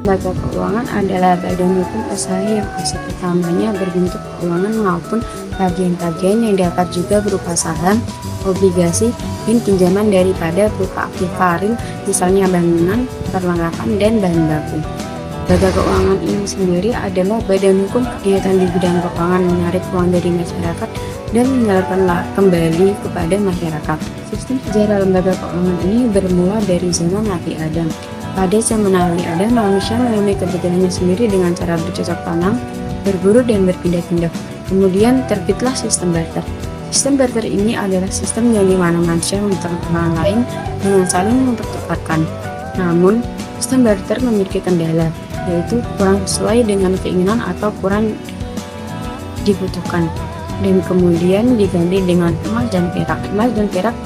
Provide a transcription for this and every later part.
Lembaga keuangan adalah badan hukum usaha yang aset utamanya berbentuk keuangan maupun tagihan-tagihan yang dapat juga berupa saham, obligasi, dan pinjaman daripada berupa aktiva real, misalnya bangunan, perlengkapan, dan bahan baku. Lembaga keuangan ini sendiri adalah badan hukum kegiatan di bidang keuangan menarik uang dari masyarakat dan menyalurkan kembali kepada masyarakat. Sistem sejarah lembaga keuangan ini bermula dari zaman Nabi Adam. Pada zaman Nabi Adam, manusia memenuhi kebutuhannya sendiri dengan cara bercocok tanam, berburu, dan berpindah-pindah. Kemudian terbitlah sistem barter. Sistem barter ini adalah sistem yang dimana manusia membutuhkan orang lain dengan saling mempertukarkan. Namun, sistem barter memiliki kendala, yaitu kurang sesuai dengan keinginan atau kurang dibutuhkan, dan kemudian diganti dengan emas dan perak. Emas dan perak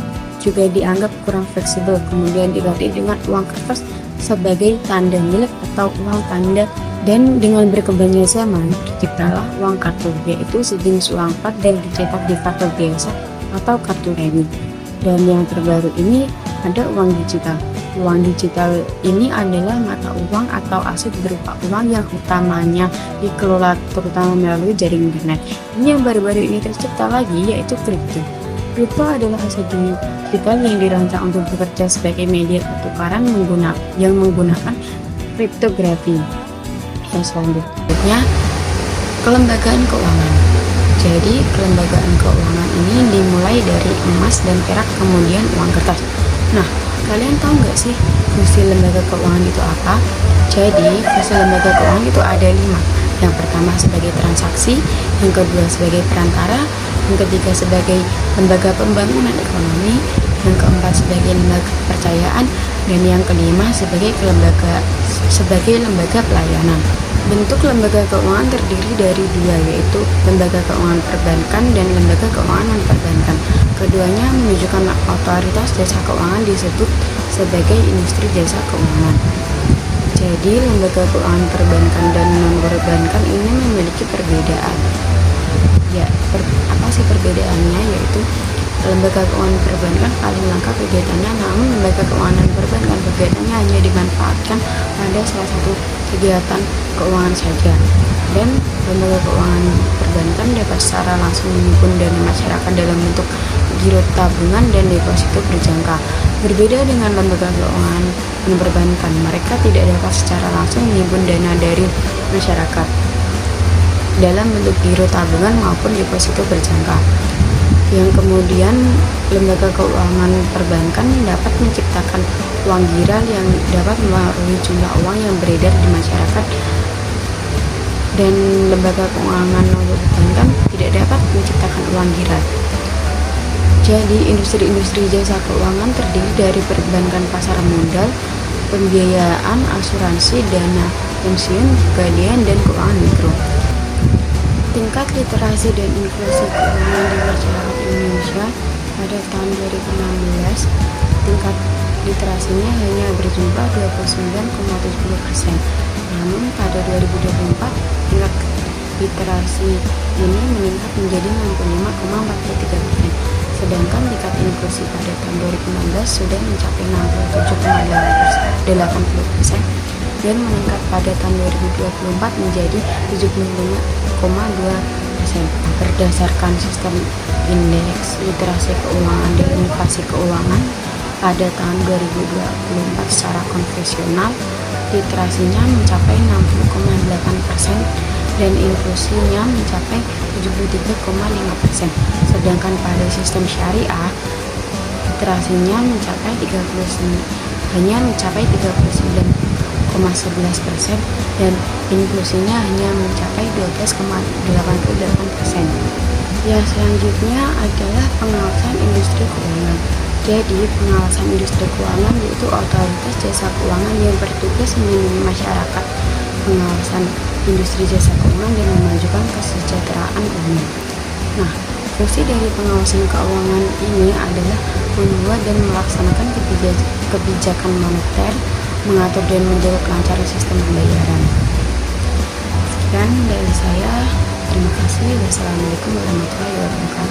juga dianggap kurang fleksibel, kemudian diganti dengan uang kertas sebagai tanda milik atau uang tanda, dan dengan berkembangnya zaman terciptalah uang kartu, yaitu sejenis uang plat dan dicetak di kartu biasa atau kartu remi. Dan yang terbaru ini ada uang digital. Uang digital ini adalah mata uang atau aset berupa uang yang utamanya dikelola terutama melalui jaring internet. Ini yang baru-baru ini tercipta lagi, yaitu kripto. Kripto adalah aset digital yang dirancang untuk bekerja sebagai media pertukaran yang menggunakan kriptografi. Yang selanjutnya, kelembagaan keuangan. Jadi, kelembagaan keuangan ini dimulai dari emas dan perak, kemudian uang kertas. Nah, kalian tahu nggak sih fungsi lembaga keuangan itu apa? Jadi, fungsi lembaga keuangan itu ada 5. Yang pertama sebagai transaksi, yang kedua sebagai perantara, yang ketiga sebagai lembaga pembangunan ekonomi, yang keempat sebagai lembaga kepercayaan, dan yang kelima sebagai lembaga pelayanan. Bentuk lembaga keuangan terdiri dari 2, yaitu lembaga keuangan perbankan dan lembaga keuangan non-perbankan. Keduanya menunjukkan otoritas jasa keuangan disebut sebagai industri jasa keuangan. Jadi, lembaga keuangan perbankan dan non-perbankan ini memiliki perbedaan. Ya, apa sih perbedaannya? Yaitu lembaga keuangan perbankan paling lengkap kegiatannya, namun lembaga keuangan perbankan kegiatannya hanya dimanfaatkan pada salah satu kegiatan keuangan saja. Dan lembaga keuangan perbankan dapat secara langsung menghimpun dana masyarakat dalam bentuk giro tabungan dan deposito berjangka. Berbeda dengan lembaga keuangan perbankan, mereka tidak dapat secara langsung menghimpun dana dari masyarakat dalam bentuk giro tabungan maupun deposito berjangka. Yang kemudian lembaga keuangan perbankan dapat menciptakan uang giral yang dapat memengaruhi jumlah uang yang beredar di masyarakat, dan lembaga keuangan non-perbankan tidak dapat menciptakan uang giral. Jadi, industri-industri jasa keuangan terdiri dari perbankan pasar modal, pembiayaan, asuransi, dana pensiun, pegadaian, dan keuangan mikro. Tingkat literasi dan inklusi keuangan di masyarakat Indonesia pada tahun 2016, tingkat literasinya hanya berjumlah 29,70%. Namun pada 2024, tingkat literasi ini meningkat menjadi 65,43%. Sedangkan tingkat inklusi pada tahun 2016 sudah mencapai 67,80% dan meningkat pada tahun 2024 menjadi 75,2%. Berdasarkan sistem indeks literasi keuangan dan inflasi keuangan pada tahun 2024 secara konvensional, literasinya mencapai 60,8% dan inklusinya mencapai 73,5%. Sedangkan pada sistem syariah, literasinya hanya mencapai 39,11% dan inklusinya hanya mencapai 12,88%. Yang selanjutnya adalah pengawasan industri keuangan. Jadi, pengawasan industri keuangan yaitu otoritas jasa keuangan yang bertugas melindungi masyarakat, pengawasan industri jasa keuangan dan memajukan kesejahteraan umum. Nah, fungsi dari pengawasan keuangan ini adalah membuat dan melaksanakan kebijakan moneter, mengatur dan menjaga kelancaran sistem pembayaran. Sekian dari saya. Terima kasih. Wassalamualaikum warahmatullahi wabarakatuh.